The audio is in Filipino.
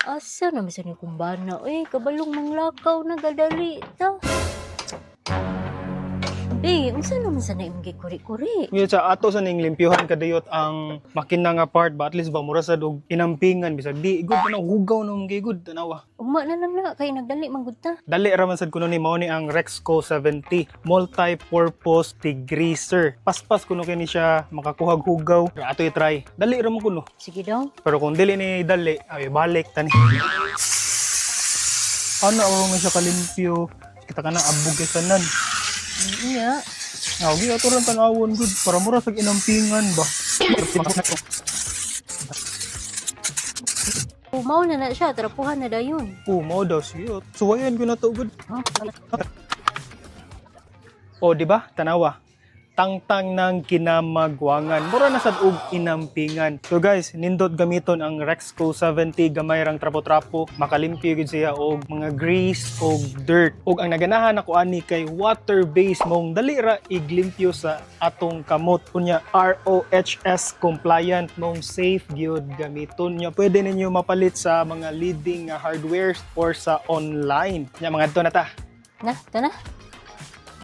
Asa naman sa ni kumbana? Kabalong manglakaw na gadali ta. Unsa naman sa na imong gikuri-kuri? Ngayon sa ato sa ning limpyuhan kadayot ang makina nga part ba at least ba mura sa og inampingan bisag di good na hugaw nung gigud tanawa. Ugma na lang na kay nagdali man gud ta. Dali ra man sad kuno ni mao ni ang Rexco 70 multi-purpose degreaser. Paspas kuno kini siya makakuhag hugaw. Ato i-try. Dali ra mo kuno. Sige daw. Pero kung dili ni dali, ay balik tani. Ano mo siya kalimpyo? Kita ka na abog kasanan. Iya. Gi ato ron tanawon good para mura sa inampingan ba. Mao na siya, trapuhan na dayon. Mao daw siya. Suwayan ko na to good. Huh? Di ba? Tanawa. Tangtang ng kinamagwangan. Mura na sad og inampingan. So guys, nindot gamiton ang Rexco 70 gamay rang trapo-trapo, makalimpyo gid siya og mga grease og dirt. Og ang naganahan ako ani kay water-based mong dali ra iglimpyo sa atong kamot. Kunya RoHS compliant mong safe gyud gamiton nya. Pwede ninyo mapalit sa mga leading hardwares or sa online. Nya mga adto na ta. Na, ito na.